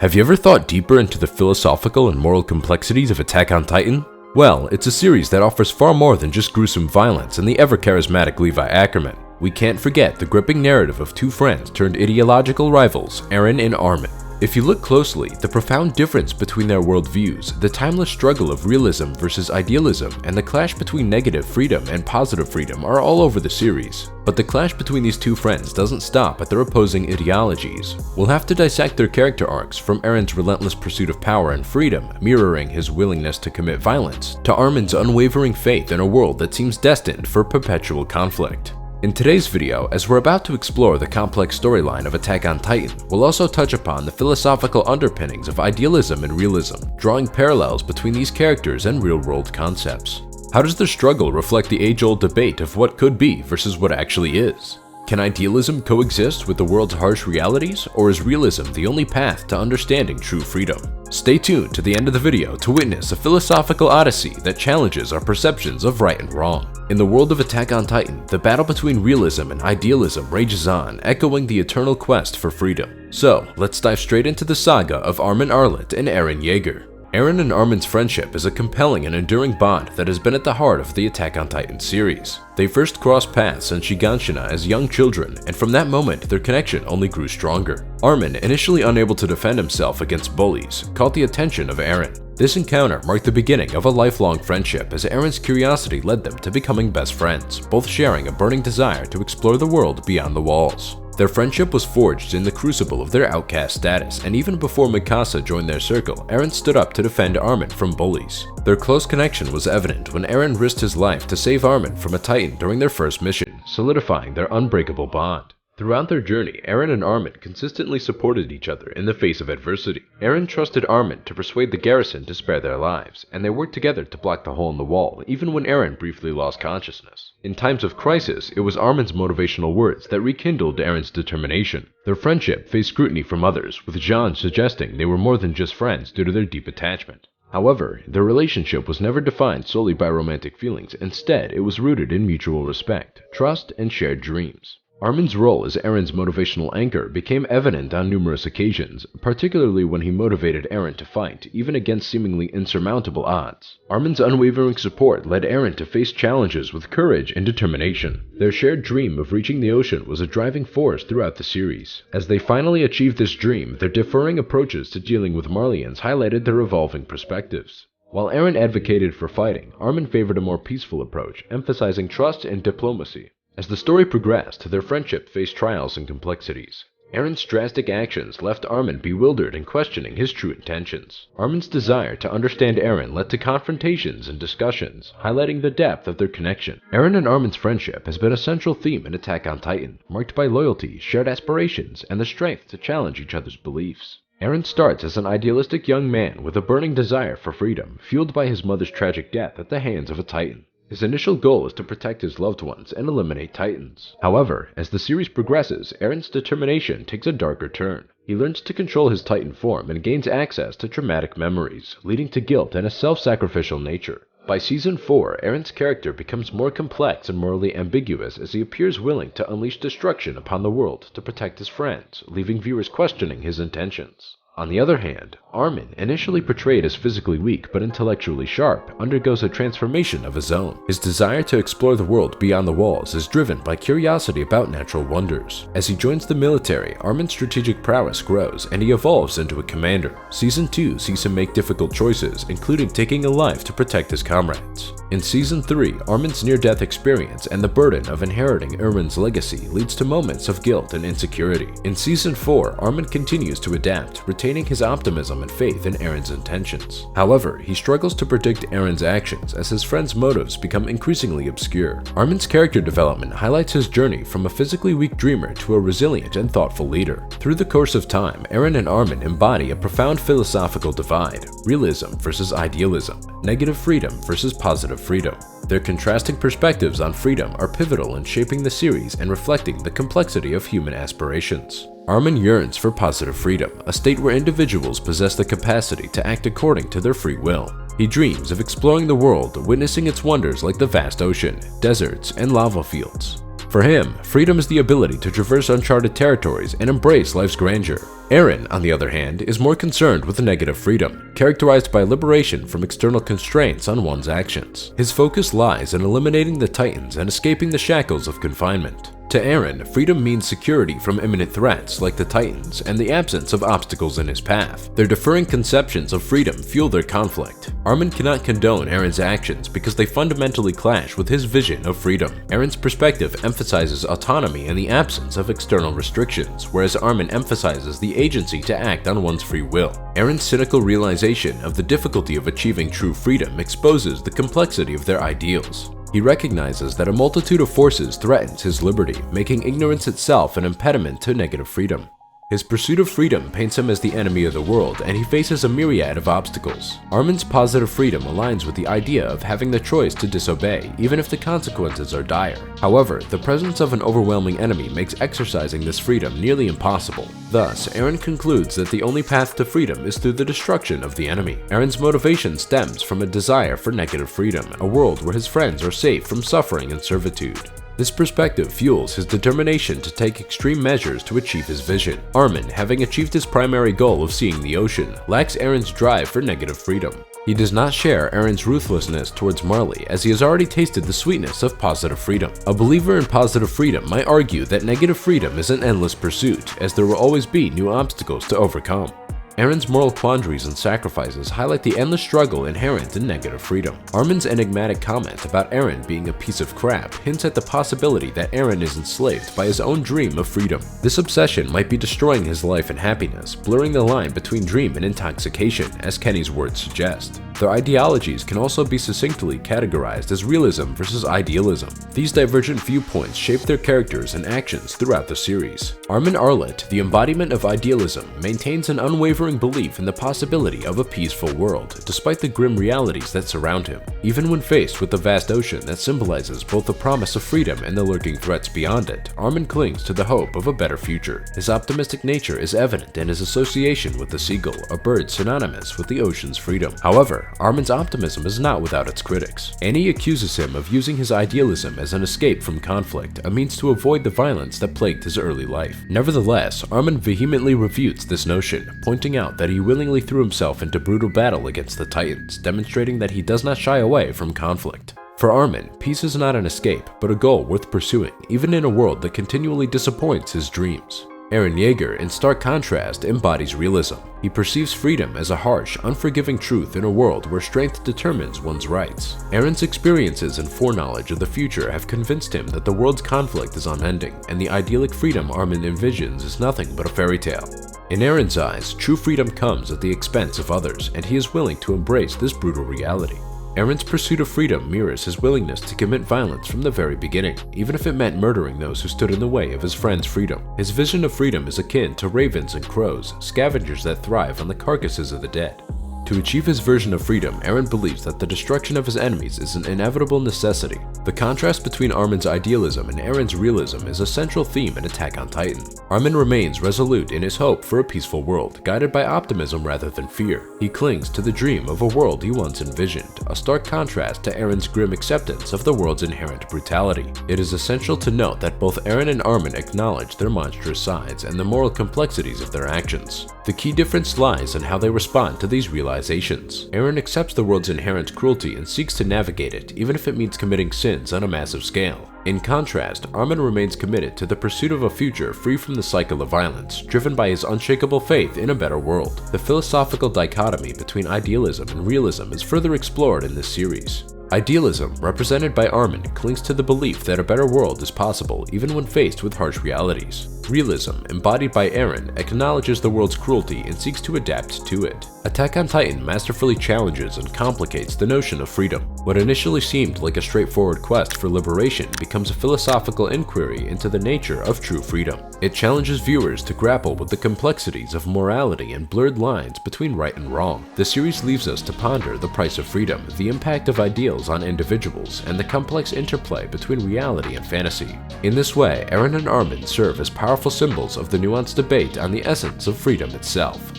Have you ever thought deeper into the philosophical and moral complexities of Attack on Titan? Well, it's a series that offers far more than just gruesome violence and the ever-charismatic Levi Ackerman. We can't forget the gripping narrative of two friends turned ideological rivals, Eren and Armin. If you look closely, the profound difference between their worldviews, the timeless struggle of realism versus idealism, and the clash between negative freedom and positive freedom are all over the series. But the clash between these two friends doesn't stop at their opposing ideologies. We'll have to dissect their character arcs, from Eren's relentless pursuit of power and freedom, mirroring his willingness to commit violence, to Armin's unwavering faith in a world that seems destined for perpetual conflict. In today's video, as we're about to explore the complex storyline of Attack on Titan, we'll also touch upon the philosophical underpinnings of idealism and realism, drawing parallels between these characters and real-world concepts. How does their struggle reflect the age-old debate of what could be versus what actually is? Can idealism coexist with the world's harsh realities, or is realism the only path to understanding true freedom? Stay tuned to the end of the video to witness a philosophical odyssey that challenges our perceptions of right and wrong. In the world of Attack on Titan, the battle between realism and idealism rages on, echoing the eternal quest for freedom. So, let's dive straight into the saga of Armin Arlet and Eren Yeager. Eren and Armin's friendship is a compelling and enduring bond that has been at the heart of the Attack on Titan series. They first crossed paths in Shiganshina as young children, and from that moment their connection only grew stronger. Armin, initially unable to defend himself against bullies, caught the attention of Eren. This encounter marked the beginning of a lifelong friendship, as Eren's curiosity led them to becoming best friends, both sharing a burning desire to explore the world beyond the walls. Their friendship was forged in the crucible of their outcast status, and even before Mikasa joined their circle, Eren stood up to defend Armin from bullies. Their close connection was evident when Eren risked his life to save Armin from a Titan during their first mission, solidifying their unbreakable bond. Throughout their journey, Eren and Armin consistently supported each other in the face of adversity. Eren trusted Armin to persuade the garrison to spare their lives, and they worked together to block the hole in the wall, even when Eren briefly lost consciousness. In times of crisis, it was Armin's motivational words that rekindled Eren's determination. Their friendship faced scrutiny from others, with Jean suggesting they were more than just friends due to their deep attachment. However, their relationship was never defined solely by romantic feelings. Instead, it was rooted in mutual respect, trust, and shared dreams. Armin's role as Eren's motivational anchor became evident on numerous occasions, particularly when he motivated Eren to fight, even against seemingly insurmountable odds. Armin's unwavering support led Eren to face challenges with courage and determination. Their shared dream of reaching the ocean was a driving force throughout the series. As they finally achieved this dream, their differing approaches to dealing with Marlians highlighted their evolving perspectives. While Eren advocated for fighting, Armin favored a more peaceful approach, emphasizing trust and diplomacy. As the story progressed, their friendship faced trials and complexities. Eren's drastic actions left Armin bewildered and questioning his true intentions. Armin's desire to understand Eren led to confrontations and discussions, highlighting the depth of their connection. Eren and Armin's friendship has been a central theme in Attack on Titan, marked by loyalty, shared aspirations, and the strength to challenge each other's beliefs. Eren starts as an idealistic young man with a burning desire for freedom, fueled by his mother's tragic death at the hands of a Titan. His initial goal is to protect his loved ones and eliminate Titans. However, as the series progresses, Eren's determination takes a darker turn. He learns to control his Titan form and gains access to traumatic memories, leading to guilt and a self-sacrificial nature. By Season 4, Eren's character becomes more complex and morally ambiguous as he appears willing to unleash destruction upon the world to protect his friends, leaving viewers questioning his intentions. On the other hand, Armin, initially portrayed as physically weak but intellectually sharp, undergoes a transformation of his own. His desire to explore the world beyond the walls is driven by curiosity about natural wonders. As he joins the military, Armin's strategic prowess grows and he evolves into a commander. Season 2 sees him make difficult choices, including taking a life to protect his comrades. In Season 3, Armin's near-death experience and the burden of inheriting Eren's legacy leads to moments of guilt and insecurity. In Season 4, Armin continues to adapt, retaining his optimism and faith in Eren's intentions. However, he struggles to predict Eren's actions as his friend's motives become increasingly obscure. Armin's character development highlights his journey from a physically weak dreamer to a resilient and thoughtful leader. Through the course of time, Eren and Armin embody a profound philosophical divide: realism versus idealism, negative freedom versus positive freedom. Their contrasting perspectives on freedom are pivotal in shaping the series and reflecting the complexity of human aspirations. Armin yearns for positive freedom, a state where individuals possess the capacity to act according to their free will. He dreams of exploring the world, witnessing its wonders like the vast ocean, deserts, and lava fields. For him, freedom is the ability to traverse uncharted territories and embrace life's grandeur. Eren, on the other hand, is more concerned with negative freedom, characterized by liberation from external constraints on one's actions. His focus lies in eliminating the Titans and escaping the shackles of confinement. To Eren, freedom means security from imminent threats like the Titans and the absence of obstacles in his path. Their differing conceptions of freedom fuel their conflict. Armin cannot condone Eren's actions because they fundamentally clash with his vision of freedom. Eren's perspective emphasizes autonomy and the absence of external restrictions, whereas Armin emphasizes the agency to act on one's free will. Eren's cynical realization of the difficulty of achieving true freedom exposes the complexity of their ideals. He recognizes that a multitude of forces threatens his liberty, making ignorance itself an impediment to negative freedom. His pursuit of freedom paints him as the enemy of the world, and he faces a myriad of obstacles. Armin's positive freedom aligns with the idea of having the choice to disobey, even if the consequences are dire. However, the presence of an overwhelming enemy makes exercising this freedom nearly impossible. Thus, Eren concludes that the only path to freedom is through the destruction of the enemy. Eren's motivation stems from a desire for negative freedom, a world where his friends are safe from suffering and servitude. This perspective fuels his determination to take extreme measures to achieve his vision. Armin, having achieved his primary goal of seeing the ocean, lacks Eren's drive for negative freedom. He does not share Eren's ruthlessness towards Marley, as he has already tasted the sweetness of positive freedom. A believer in positive freedom might argue that negative freedom is an endless pursuit, as there will always be new obstacles to overcome. Eren's moral quandaries and sacrifices highlight the endless struggle inherent in negative freedom. Armin's enigmatic comment about Eren being a piece of crap hints at the possibility that Eren is enslaved by his own dream of freedom. This obsession might be destroying his life and happiness, blurring the line between dream and intoxication, as Kenny's words suggest. Their ideologies can also be succinctly categorized as realism versus idealism. These divergent viewpoints shape their characters and actions throughout the series. Armin Arlet, the embodiment of idealism, maintains an unwavering belief in the possibility of a peaceful world, despite the grim realities that surround him. Even when faced with the vast ocean that symbolizes both the promise of freedom and the lurking threats beyond it, Armin clings to the hope of a better future. His optimistic nature is evident in his association with the seagull, a bird synonymous with the ocean's freedom. However, Armin's optimism is not without its critics. Annie accuses him of using his idealism as an escape from conflict, a means to avoid the violence that plagued his early life. Nevertheless, Armin vehemently refutes this notion, pointing out that he willingly threw himself into brutal battle against the Titans, demonstrating that he does not shy away from conflict. For Armin, peace is not an escape, but a goal worth pursuing, even in a world that continually disappoints his dreams. Eren Yeager, in stark contrast, embodies realism. He perceives freedom as a harsh, unforgiving truth in a world where strength determines one's rights. Eren's experiences and foreknowledge of the future have convinced him that the world's conflict is unending, and the idyllic freedom Armin envisions is nothing but a fairy tale. In Eren's eyes, true freedom comes at the expense of others, and he is willing to embrace this brutal reality. Eren's pursuit of freedom mirrors his willingness to commit violence from the very beginning, even if it meant murdering those who stood in the way of his friend's freedom. His vision of freedom is akin to ravens and crows, scavengers that thrive on the carcasses of the dead. To achieve his version of freedom, Eren believes that the destruction of his enemies is an inevitable necessity. The contrast between Armin's idealism and Eren's realism is a central theme in Attack on Titan. Armin remains resolute in his hope for a peaceful world, guided by optimism rather than fear. He clings to the dream of a world he once envisioned, a stark contrast to Eren's grim acceptance of the world's inherent brutality. It is essential to note that both Eren and Armin acknowledge their monstrous sides and the moral complexities of their actions. The key difference lies in how they respond to these realizations. Eren accepts the world's inherent cruelty and seeks to navigate it, even if it means committing sins on a massive scale. In contrast, Armin remains committed to the pursuit of a future free from the cycle of violence, driven by his unshakable faith in a better world. The philosophical dichotomy between idealism and realism is further explored in this series. Idealism, represented by Armin, clings to the belief that a better world is possible even when faced with harsh realities. Realism, embodied by Eren, acknowledges the world's cruelty and seeks to adapt to it. Attack on Titan masterfully challenges and complicates the notion of freedom. What initially seemed like a straightforward quest for liberation becomes a philosophical inquiry into the nature of true freedom. It challenges viewers to grapple with the complexities of morality and blurred lines between right and wrong. The series leaves us to ponder the price of freedom, the impact of ideals on individuals, and the complex interplay between reality and fantasy. In this way, Eren and Armin serve as powerful symbols of the nuanced debate on the essence of freedom itself.